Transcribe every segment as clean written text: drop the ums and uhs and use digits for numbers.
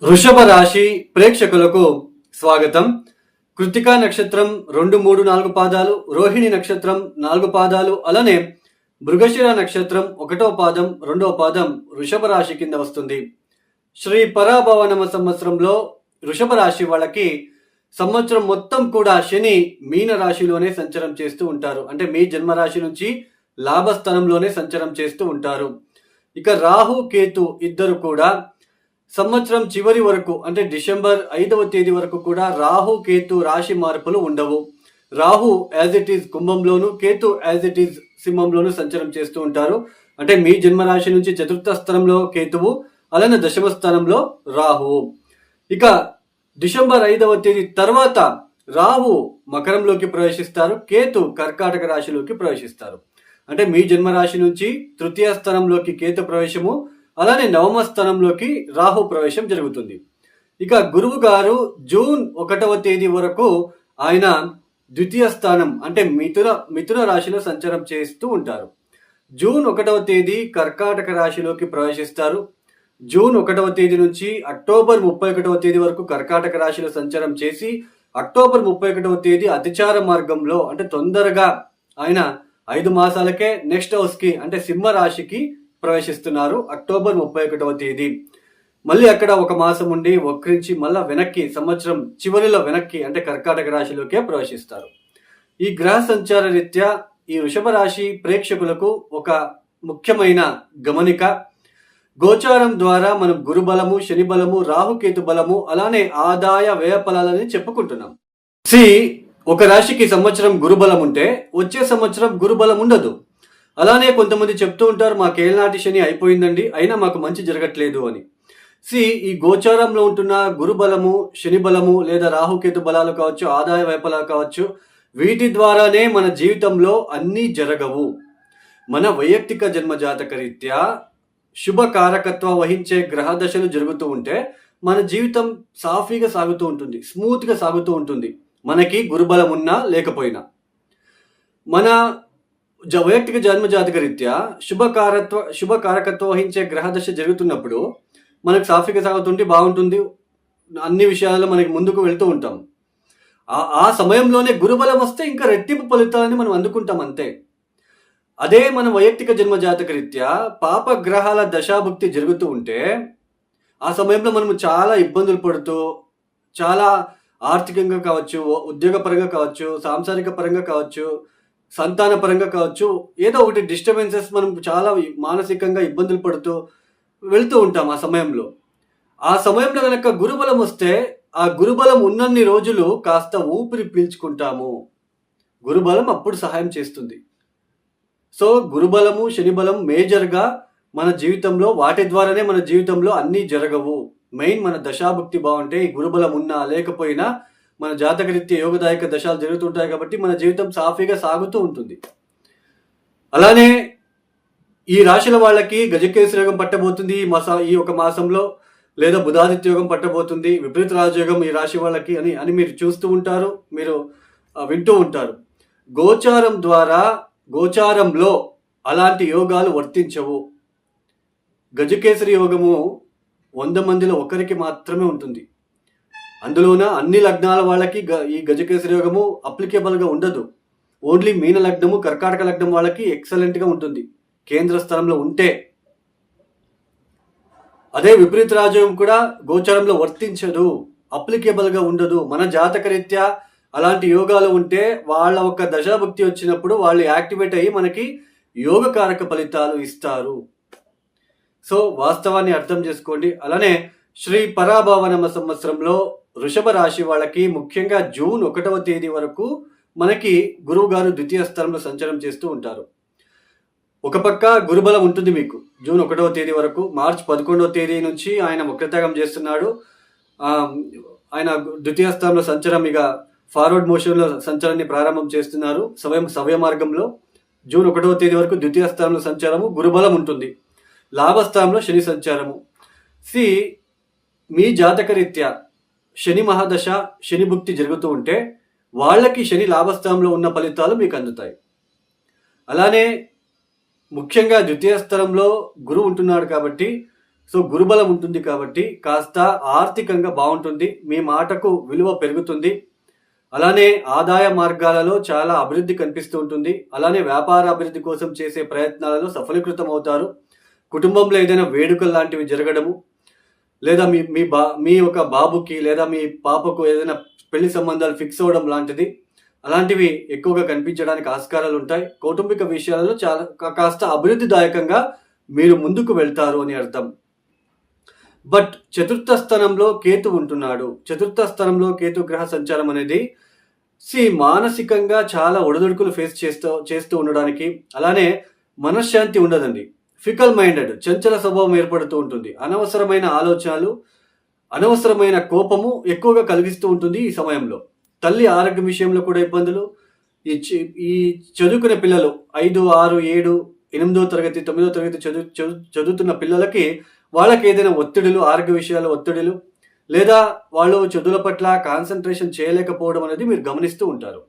వృషభ రాశి ప్రేక్షకులకు స్వాగతం. కృత్తికా నక్షత్రం 2, 3, 4 పాదాలు, రోహిణి నక్షత్రం 4 పాదాలు, అలానే మృగశిర నక్షత్రం 1వ పాదం 2వ పాదం వృషభ రాశి కింద వస్తుంది. శ్రీ పరాభవనమ సంవత్సరంలో వృషభ రాశి వాళ్ళకి సంవత్సరం మొత్తం కూడా శని మీన రాశిలోనే సంచారం చేస్తూ ఉంటారు. అంటే మీ జన్మరాశి నుంచి లాభస్థానంలోనే సంచారం చేస్తూ ఉంటారు. ఇక రాహు కేతు ఇద్దరు కూడా సంవత్సరం చివరి వరకు అంటే డిసెంబర్ 5వ తేదీ వరకు కూడా రాహు కేతు రాశి మార్పులు ఉండవు. రాహు యాజ్ ఇట్ ఈజ్ కుంభంలోను, కేతు యాజ్ ఇట్ ఈజ్ సింహంలోను సంచారం చేస్తూ ఉంటారు. అంటే మీ జన్మరాశి నుంచి చతుర్థ స్థానంలో కేతువు, అలానే దశమ స్థానంలో రాహువు. ఇక డిసెంబర్ 5వ తేదీ తర్వాత రాహు మకరంలోకి ప్రవేశిస్తారు, కేతు కర్కాటక రాశిలోకి ప్రవేశిస్తారు. అంటే మీ జన్మరాశి నుంచి తృతీయ స్థానంలోకి కేతు ప్రవేశము, అలానే నవమ స్థానంలోకి రాహు ప్రవేశం జరుగుతుంది. ఇక గురువు గారు జూన్ 1వ తేదీ వరకు ఆయన ద్వితీయ స్థానం అంటే మిథున రాశిలో సంచారం చేస్తూ ఉంటారు. జూన్ 1వ తేదీ కర్కాటక రాశిలోకి ప్రవేశిస్తారు. జూన్ 1వ తేదీ నుంచి అక్టోబర్ 31వ తేదీ వరకు కర్కాటక రాశిలో సంచారం చేసి అక్టోబర్ 31వ తేదీ అతిచార మార్గంలో అంటే తొందరగా ఆయన 5 మాసాలకే నెక్స్ట్ హౌస్ కి అంటే సింహ రాశికి ప్రవేశిస్తున్నారు. అక్టోబర్ 31వ తేదీ మళ్ళీ అక్కడ ఒక మాసం ఉండి వక్రించి మళ్ళా వెనక్కి సంవత్సరం చివరిలో వెనక్కి అంటే కర్కాటక రాశిలోకే ప్రవేశిస్తారు. ఈ గ్రహ సంచార రీత్యా ఈ వృషభ రాశి ప్రేక్షకులకు ఒక ముఖ్యమైన గమనిక. గోచారం ద్వారా మనం గురు బలము, శని బలము, రాహుకేతు బలము, అలానే ఆదాయ వ్యయ ఫలాలని చెప్పుకుంటున్నాం. ఒక రాశికి సంవత్సరం గురుబలం ఉంటే వచ్చే సంవత్సరం గురుబలం ఉండదు. అలానే కొంతమంది చెప్తూ ఉంటారు మాకు ఏళ్ళనాటి శని అయిపోయిందండి, అయినా మాకు మంచి జరగట్లేదు అని. ఈ గోచారంలో ఉంటున్న గురు బలము, శని బలము లేదా రాహుకేతు బలాలు కావచ్చు, ఆదాయ వైఫలాలు కావచ్చు, వీటి ద్వారానే మన జీవితంలో అన్నీ జరగవు. మన వైయక్తిక జన్మజాతక రీత్యా శుభ కారకత్వం వహించే గ్రహ దశలు జరుగుతూ ఉంటే మన జీవితం సాఫీగా సాగుతూ ఉంటుంది, స్మూత్గా సాగుతూ ఉంటుంది, మనకి గురుబలం ఉన్నా లేకపోయినా. మన వైయక్తిక జన్మజాతక రీత్యా శుభకారకత్వం వహించే గ్రహదశ జరుగుతున్నప్పుడు మనకు సాఫీగా సాగుతుంటే బాగుంటుంది, అన్ని విషయాల్లో మనకి ముందుకు వెళ్తూ ఉంటాం. ఆ సమయంలోనే గురుబలం వస్తే ఇంకా రెట్టింపు ఫలితాలని మనం అందుకుంటాం అంతే. అదే మన వైయక్తిక జన్మజాతక రీత్యా పాప గ్రహాల దశాభుక్తి జరుగుతూ ఉంటే ఆ సమయంలో మనం చాలా ఇబ్బందులు పడుతూ, చాలా ఆర్థికంగా కావచ్చు, ఉద్యోగపరంగా కావచ్చు, సాంసారిక పరంగా కావచ్చు, సంతాన పరంగా కావచ్చు, ఏదో ఒకటి డిస్టర్బెన్సెస్ మనం చాలా మానసికంగా ఇబ్బందులు పడుతూ వెళ్తూ ఉంటాం. ఆ సమయంలో కనుక గురుబలం వస్తే ఆ గురుబలం ఉన్నన్ని రోజులు కాస్త ఊపిరి పీల్చుకుంటాము. గురుబలం అప్పుడు సహాయం చేస్తుంది. గురుబలము, శనిబలం మేజర్గా మన జీవితంలో వాటి ద్వారానే మన జీవితంలో అన్నీ జరగవు. మెయిన్ మన దశాభుక్తి బాగుంటే ఈ గురుబలం ఉన్నా లేకపోయినా మన జాతకరీత్యా యోగదాయక దశాలు జరుగుతుంటాయి కాబట్టి మన జీవితం సాఫీగా సాగుతూ ఉంటుంది. అలానే ఈ రాశుల వాళ్ళకి గజకేసరి యోగం పట్టబోతుంది ఈ ఒక మాసంలో, లేదా బుధాదిత్య యోగం పట్టబోతుంది, విపరీత రాజయోగం ఈ రాశి వాళ్ళకి అని మీరు చూస్తూ ఉంటారు, మీరు వింటూ ఉంటారు. గోచారంలో అలాంటి యోగాలు వర్తించవు. గజకేసరి యోగము 100 మందిలో ఒకరికి మాత్రమే ఉంటుంది. అందులోన అన్ని లగ్నాల వాళ్ళకి ఈ గజకేసరి యోగము అప్లికేబుల్గా ఉండదు. ఓన్లీ మీన లగ్నము, కర్కాటక లగ్నం వాళ్ళకి ఎక్సలెంట్గా ఉంటుంది కేంద్ర స్థానంలో ఉంటే. అదే విపరీత రాజయోగం కూడా గోచారంలో వర్తించదు, అప్లికేబుల్గా ఉండదు. మన జాతక రీత్యా అలాంటి యోగాలు ఉంటే వాళ్ళ ఒక దశాభుక్తి వచ్చినప్పుడు వాళ్ళు యాక్టివేట్ అయ్యి మనకి యోగకారక ఫలితాలు ఇస్తారు. వాస్తవాన్ని అర్థం చేసుకోండి. అలానే శ్రీ పరాభవనమ సంవత్సరంలో వృషభ రాశి వాళ్ళకి ముఖ్యంగా జూన్ 1వ తేదీ వరకు మనకి గురువు గారు ద్వితీయ స్థానంలో సంచారం చేస్తూ ఉంటారు. ఒక పక్క గురుబలం ఉంటుంది మీకు జూన్ 1వ తేదీ వరకు. మార్చ్ 11వ తేదీ నుంచి ఆయన వక్రత్యాగం చేస్తున్నాడు. ఆయన ద్వితీయ స్థానంలో సంచారం ఇక ఫార్వర్డ్ మోషన్లో సంచారాన్ని ప్రారంభం చేస్తున్నారు సవ్య మార్గంలో. జూన్ 1వ తేదీ వరకు ద్వితీయ స్థానంలో సంచారము, గురుబలం ఉంటుంది. లాభస్థానంలో శని సంచారము. మీ జాతక రీత్యా శని మహాదశ, శని భుక్తి జరుగుతూ ఉంటే వాళ్ళకి శని లాభస్థానంలో ఉన్న ఫలితాలు మీకు అందుతాయి. అలానే ముఖ్యంగా ద్వితీయ స్థలంలో గురువు ఉంటున్నాడు కాబట్టి సో గురుబలం ఉంటుంది కాబట్టి కాస్త ఆర్థికంగా బాగుంటుంది, మీ మాటకు విలువ పెరుగుతుంది. అలానే ఆదాయ మార్గాలలో చాలా అభివృద్ధి కనిపిస్తూ ఉంటుంది. అలానే వ్యాపార అభివృద్ధి కోసం చేసే ప్రయత్నాలలో సఫలీకృతం అవుతారు. కుటుంబంలో ఏదైనా వేడుకలు లాంటివి జరగడము, లేదా మీ యొక్క బాబుకి లేదా మీ పాపకు ఏదైనా పెళ్లి సంబంధాలు ఫిక్స్ అవ్వడం లాంటిది, అలాంటివి ఎక్కువగా కనిపించడానికి ఆస్కారాలు ఉంటాయి. కౌటుంబిక విషయాలలో చాలా కాస్త అభివృద్ధిదాయకంగా మీరు ముందుకు వెళ్తారు అని అర్థం. బట్ చతుర్థ స్థానంలో కేతు ఉంటున్నాడు. చతుర్థ స్థానంలో కేతు గ్రహ సంచారం అనేది మానసికంగా చాలా ఒడిదుడుకులు ఫేస్ చేస్తూ ఉండడానికి, అలానే మనశ్శాంతి ఉండదండి. ఫికల్ మైండెడ్, చంచల స్వభావం ఏర్పడుతూ ఉంటుంది. అనవసరమైన ఆలోచనలు, అనవసరమైన కోపము ఎక్కువగా కలిగిస్తూ ఉంటుంది ఈ సమయంలో. తల్లి ఆరోగ్యం విషయంలో కూడా ఇబ్బందులు. ఈ చదువుకునే పిల్లలు 5, 6, 7, 8వ తరగతి 9వ తరగతి చదువుతున్న పిల్లలకి వాళ్ళకి ఏదైనా ఒత్తిడులు, ఆరోగ్య విషయాల ఒత్తిడులు, లేదా వాళ్ళు చదువుల పట్ల కాన్సన్ట్రేషన్ చేయలేకపోవడం అనేది మీరు గమనిస్తూ ఉంటారు.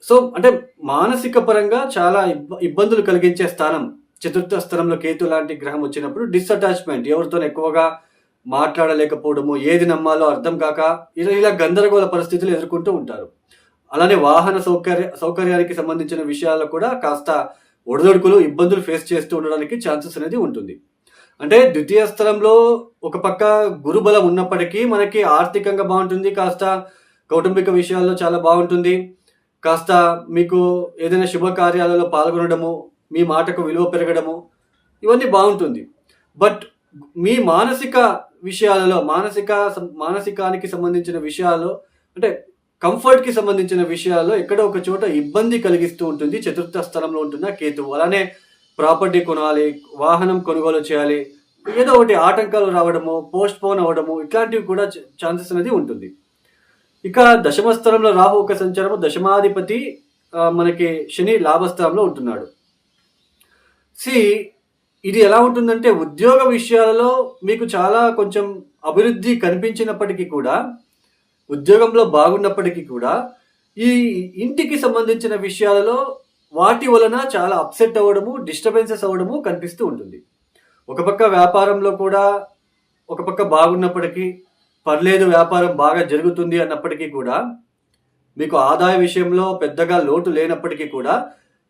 సో అంటే మానసిక పరంగా చాలా ఇబ్బందులు కలిగించే స్థానం చతుర్థ స్థానంలో కేతు లాంటి గ్రహం వచ్చినప్పుడు. డిస్అటాచ్మెంట్, ఎవరితో ఎక్కువగా మాట్లాడలేకపోవడము, ఏది నమ్మాలో అర్థం కాక ఇలా గందరగోళ పరిస్థితులు ఎదుర్కొంటూ ఉంటారు. అలానే వాహన సౌకర్యానికి సంబంధించిన విషయాల్లో కూడా కాస్త ఒడిదొడుకులు, ఇబ్బందులు ఫేస్ చేస్తూ ఉండడానికి ఛాన్సెస్ అనేది ఉంటుంది. అంటే ద్వితీయ స్థలంలో ఒక పక్క గురుబలం ఉన్నప్పటికీ మనకి ఆర్థికంగా బాగుంటుంది, కాస్త కౌటుంబిక విషయాల్లో చాలా బాగుంటుంది, కాస్త మీకు ఏదైనా శుభకార్యాలలో పాల్గొనడము, మీ మాటకు విలువ పెరగడము, ఇవన్నీ బాగుంటుంది. బట్ మీ మానసిక విషయాలలో, మానసికానికి సంబంధించిన విషయాల్లో, అంటే కంఫర్ట్కి సంబంధించిన విషయాల్లో ఎక్కడో ఒక చోట ఇబ్బంది కలిగిస్తూ ఉంటుంది చతుర్థ స్థలంలో ఉంటున్న కేతువు. అలానే ప్రాపర్టీ కొనాలి, వాహనం కొనుగోలు చేయాలి, ఏదో ఒకటి ఆటంకాలు రావడము, పోస్ట్ పోన్ అవ్వడము, ఇట్లాంటివి కూడా ఛాన్సెస్ అనేది ఉంటుంది. ఇక దశమ స్థలంలో రాహు ఒక సంచారము, దశమాధిపతి మనకి శని లాభస్థానంలో ఉంటున్నాడు. ఇది ఎలా ఉంటుందంటే ఉద్యోగ విషయాలలో మీకు చాలా కొంచెం అభివృద్ధి కనిపించినప్పటికీ కూడా, ఉద్యోగంలో బాగున్నప్పటికీ కూడా, ఈ ఇంటికి సంబంధించిన విషయాలలో వాటి వలన చాలా అప్సెట్ అవ్వడము, డిస్టర్బెన్సెస్ అవ్వడము కనిపిస్తూ ఉంటుంది. ఒక పక్క వ్యాపారంలో కూడా ఒక పక్క బాగున్నప్పటికీ, పర్లేదు వ్యాపారం బాగా జరుగుతుంది అన్నప్పటికీ కూడా, మీకు ఆదాయ విషయంలో పెద్దగా లోటు లేనప్పటికీ కూడా,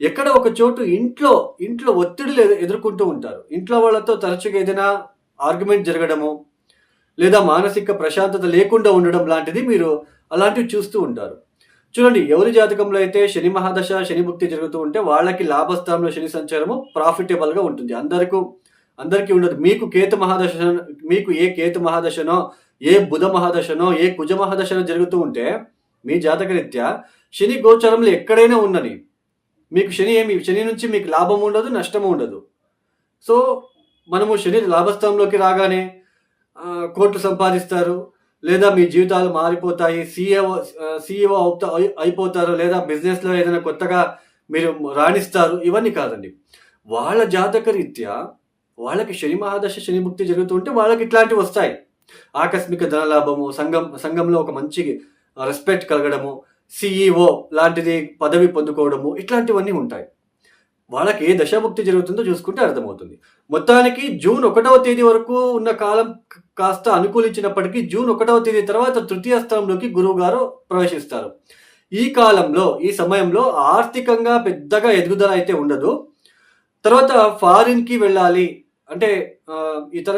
ఎక్కడ ఒక చోటు ఇంట్లో ఒత్తిడిలు ఎదుర్కొంటూ ఉంటారు. ఇంట్లో వాళ్ళతో తరచుగా ఏదైనా ఆర్గ్యుమెంట్ జరగడము, లేదా మానసిక ప్రశాంతత లేకుండా ఉండడం లాంటిది మీరు అలాంటివి చూస్తూ ఉంటారు. చూడండి, ఎవరి జాతకంలో అయితే శని మహాదశ, శని భుక్తి జరుగుతూ ఉంటే వాళ్ళకి లాభస్థానంలో శని సంచారము ప్రాఫిటబుల్గా ఉంటుంది. అందరికీ ఉండదు. మీకు ఏ కేతు మహాదశనో, ఏ బుధ మహాదశనో, ఏ కుజ మహాదశనో జరుగుతూ ఉంటే మీ జాతకరీత్యా శని గోచరంలో ఎక్కడైనా ఉండని మీకు శని నుంచి మీకు లాభం ఉండదు, నష్టము ఉండదు. సో మనము శని లాభస్థానంలోకి రాగానే కోట్లు సంపాదిస్తారు, లేదా మీ జీవితాలు మారిపోతాయి, సీఈఓ అయిపోతారు, లేదా బిజినెస్లో ఏదైనా కొత్తగా మీరు రాణిస్తారు, ఇవన్నీ కాదండి. వాళ్ళ జాతకరీత్యా వాళ్ళకి శని మహాదశ, శని భుక్తి జరుగుతుంటే వాళ్ళకి ఇట్లాంటివి వస్తాయి. ఆకస్మిక ధనలాభము, సంఘంలో ఒక మంచి రెస్పెక్ట్ కలగడము, సిఈఓ లాంటిది పదవి పొందుకోవడము, ఇట్లాంటివన్నీ ఉంటాయి. వాళ్ళకి ఏ దశాభుక్తి జరుగుతుందో చూసుకుంటే అర్థమవుతుంది. మొత్తానికి జూన్ 1వ తేదీ వరకు ఉన్న కాలం కాస్త అనుకూలించినప్పటికీ జూన్ 1వ తేదీ తర్వాత తృతీయ స్థానంలోకి గురువు గారు ప్రవేశిస్తారు. ఈ కాలంలో, ఈ సమయంలో ఆర్థికంగా పెద్దగా ఎదుగుదల అయితే ఉండదు. తర్వాత ఫారిన్కి వెళ్ళాలి అంటే, ఇతర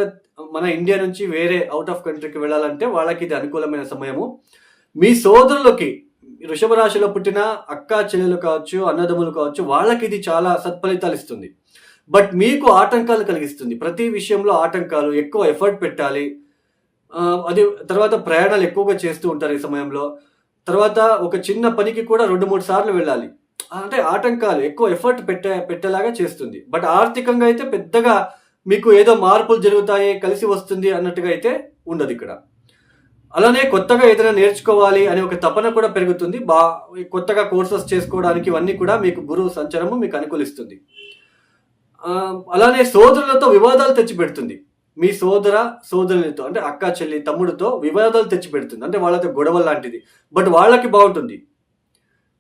మన ఇండియా నుంచి వేరే అవుట్ ఆఫ్ కంట్రీకి వెళ్ళాలంటే వాళ్ళకి ఇది అనుకూలమైన సమయము. మీ సోదరులకి, వృషభ రాశిలో పుట్టిన అక్క చెల్లెలు కావచ్చు, అన్నదమ్ములు కావచ్చు, వాళ్ళకి ఇది చాలా సత్ఫలితాలు ఇస్తుంది. బట్ మీకు ఆటంకాలు కలిగిస్తుంది. ప్రతి విషయంలో ఆటంకాలు, ఎక్కువ ఎఫర్ట్ పెట్టాలి. అది తర్వాత ప్రయాణాలు ఎక్కువగా చేస్తూ ఉంటారు ఈ సమయంలో. తర్వాత ఒక చిన్న పనికి కూడా 2-3 సార్లు వెళ్ళాలి. అంటే ఆటంకాలు, ఎక్కువ ఎఫర్ట్ పెట్టేలాగా చేస్తుంది. బట్ ఆర్థికంగా అయితే పెద్దగా మీకు ఏదో మార్పులు జరుగుతాయి, కలిసి వస్తుంది అన్నట్టుగా అయితే ఉండదు ఇక్కడ. అలానే కొత్తగా ఏదైనా నేర్చుకోవాలి అనే ఒక తపన కూడా పెరుగుతుంది. కొత్తగా కోర్సెస్ చేసుకోవడానికి ఇవన్నీ కూడా మీకు గురువు సంచారము మీకు అనుకూలిస్తుంది. అలానే సోదరులతో వివాదాలు తెచ్చిపెడుతుంది. మీ సోదరులతో అంటే అక్క చెల్లి తమ్ముడితో వివాదాలు తెచ్చిపెడుతుంది. అంటే వాళ్ళతో గొడవ లాంటిది. బట్ వాళ్ళకి బాగుంటుంది,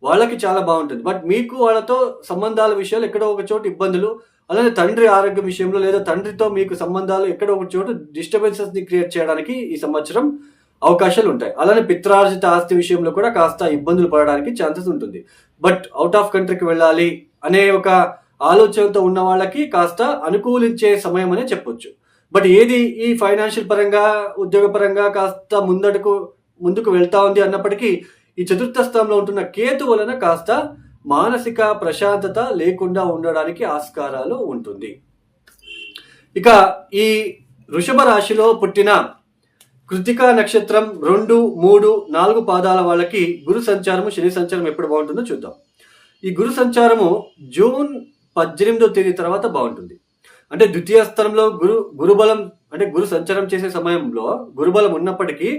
వాళ్ళకి చాలా బాగుంటుంది. బట్ మీకు వాళ్ళతో సంబంధాల విషయాలు ఎక్కడో ఒక చోటు ఇబ్బందులు, అలానే తండ్రి ఆరోగ్యం విషయంలో లేదా తండ్రితో మీకు సంబంధాలు ఎక్కడో ఒక చోట డిస్టర్బెన్సెస్ని క్రియేట్ చేయడానికి ఈ సంవత్సరం అవకాశాలు ఉంటాయి. అలానే పిత్రార్జిత ఆస్తి విషయంలో కూడా కాస్త ఇబ్బందులు పడడానికి ఛాన్సెస్ ఉంటుంది. బట్ అవుట్ ఆఫ్ కంట్రీకి వెళ్ళాలి అనే ఒక ఆలోచనతో ఉన్న వాళ్ళకి కాస్త అనుకూలించే సమయం అనే చెప్పొచ్చు. బట్ ఏది ఈ ఫైనాన్షియల్ పరంగా ఉద్యోగ పరంగా కాస్త ముందుకు వెళ్తా ఉంది అన్నప్పటికీ ఈ చతుర్థ స్థానంలో ఉంటున్న కేతు వలన కాస్త మానసిక ప్రశాంతత లేకుండా ఉండడానికి ఆస్కారాలు ఉంటుంది. ఇక ఈ వృషభ రాశిలో పుట్టిన కృతికా నక్షత్రం 2, 3, 4 పాదాల వాళ్ళకి గురు సంచారము శని సంచారం ఎప్పుడు బాగుంటుందో చూద్దాం. ఈ గురు సంచారము జూన్ 18వ తేదీ తర్వాత బాగుంటుంది. అంటే ద్వితీయ స్థానంలో గురుబలం అంటే గురు సంచారం చేసే సమయంలో గురుబలం ఉన్నప్పటికీ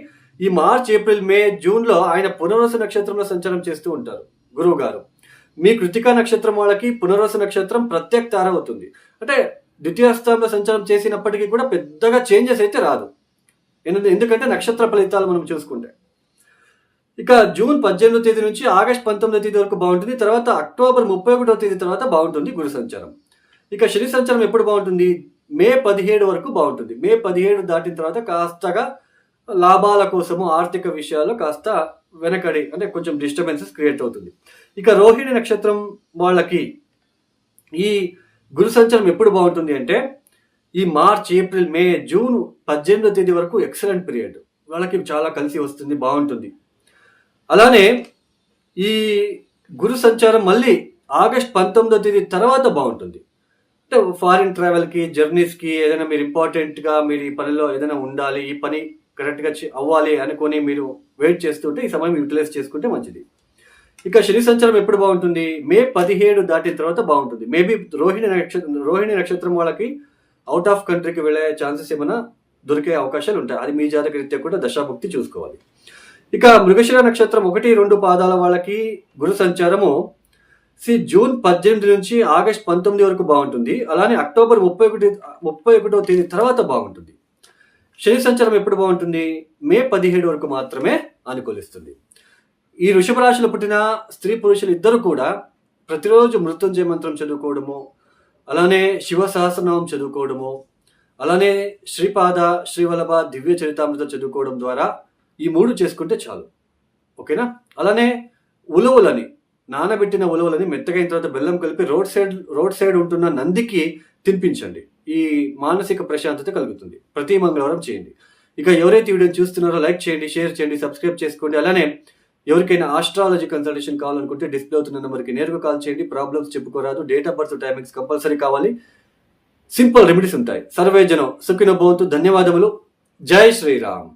ఈ మార్చ్, ఏప్రిల్, మే, జూన్లో ఆయన పునర్వసు నక్షత్రంలో సంచారం చేస్తూ ఉంటారు గురువు గారు. మీ కృతికా నక్షత్రం వాళ్ళకి పునర్వసు నక్షత్రం ప్రత్యేక తార అవుతుంది. అంటే ద్వితీయ స్థానంలో సంచారం చేసినప్పటికీ కూడా పెద్దగా చేంజెస్ అయితే రాదు. ఎందుకంటే నక్షత్ర ఫలితాలు మనం చూసుకుంటే ఇక జూన్ 18వ తేదీ నుంచి ఆగస్ట్ 19వ తేదీ వరకు బాగుంటుంది. తర్వాత అక్టోబర్ 31వ తేదీ తర్వాత బాగుంటుంది గురు సంచారం. ఇక శని సంచారం ఎప్పుడు బాగుంటుంది? మే 17 వరకు బాగుంటుంది. మే 17 దాటిన తర్వాత కాస్తగా లాభాల కోసము ఆర్థిక విషయాల్లో కాస్త వెనకడి అంటే కొంచెం డిస్టర్బెన్సెస్ క్రియేట్ అవుతుంది. ఇక రోహిణి నక్షత్రం వాళ్ళకి ఈ గురు సంచారం ఎప్పుడు బాగుంటుంది అంటే ఈ మార్చ్, ఏప్రిల్, మే, జూన్ 18వ తేదీ వరకు ఎక్సలెంట్ పీరియడ్. వాళ్ళకి చాలా కలిసి వస్తుంది, బాగుంటుంది. అలానే ఈ గురు సంచారం మళ్ళీ ఆగస్ట్ 19వ తేదీ తర్వాత బాగుంటుంది. అంటే ఫారిన్ ట్రావెల్కి, జర్నీస్కి, ఏదైనా మీరు ఇంపార్టెంట్గా మీరు ఈ పనిలో ఏదైనా ఉండాలి, ఈ పని కరెక్ట్గా అవ్వాలి అనుకొని మీరు వెయిట్ చేస్తుంటే ఈ సమయం యూటిలైజ్ చేసుకుంటే మంచిది. ఇక శని సంచారం ఎప్పుడు బాగుంటుంది? మే 17 దాటిన తర్వాత బాగుంటుంది. మేబీ రోహిణి నక్షత్రం వాళ్ళకి అవుట్ ఆఫ్ కంట్రీకి వెళ్ళే ఛాన్సెస్ ఏమైనా దొరికే అవకాశాలు ఉంటాయి. అది మీ జాతక రీత్యా కూడా దశాభుక్తి చూసుకోవాలి. ఇక మృగశిర నక్షత్రం 1, 2 పాదాల వాళ్ళకి గురు సంచారము జూన్ 18 నుంచి ఆగస్ట్ 19 వరకు బాగుంటుంది. అలానే అక్టోబర్ 31వ తేదీ తర్వాత బాగుంటుంది. శని సంచారం ఎప్పుడు బాగుంటుంది? మే 17 వరకు మాత్రమే అనుకూలిస్తుంది. ఈ వృషభ రాశిలో పుట్టిన స్త్రీ పురుషులు ఇద్దరు కూడా ప్రతిరోజు మృత్యుంజయ మంత్రం చదువుకోవడము, అలానే శివ సహస్రనామం చదువుకోవడము, అలానే శ్రీపాద, శ్రీవల్లభ దివ్య చరితామృతం చదువుకోవడం ద్వారా ఈ 3 చేసుకుంటే చాలు. ఓకేనా? అలానే ఉలవలని నానబెట్టిన ఉలవలని మెత్తగైన తర్వాత బెల్లం కలిపి రోడ్ సైడ్ ఉంటున్న నందికి తినిపించండి. ఈ మానసిక ప్రశాంతత కలుగుతుంది. ప్రతి మంగళవారం చేయండి. ఇక ఎవరైతే వీడియో చూస్తున్నారో లైక్ చేయండి, షేర్ చేయండి, సబ్స్క్రైబ్ చేసుకోండి. అలానే ఎవరికైనా ఆస్ట్రాలజీ కన్సల్టేషన్ కావాలనుకుంటే డిస్ప్లే అవుతున్న నెంబర్కి నేరుగా కాల్ చేయండి. ప్రాబ్లమ్స్ చెప్పుకోరాదు, date of birth, timings compulsory కావాలి. సింపుల్ రెమెడీస్ ఉంటాయి. సర్వే జనం సుఖినో భవంతు. ధన్యవాదములు. జై శ్రీరామ్.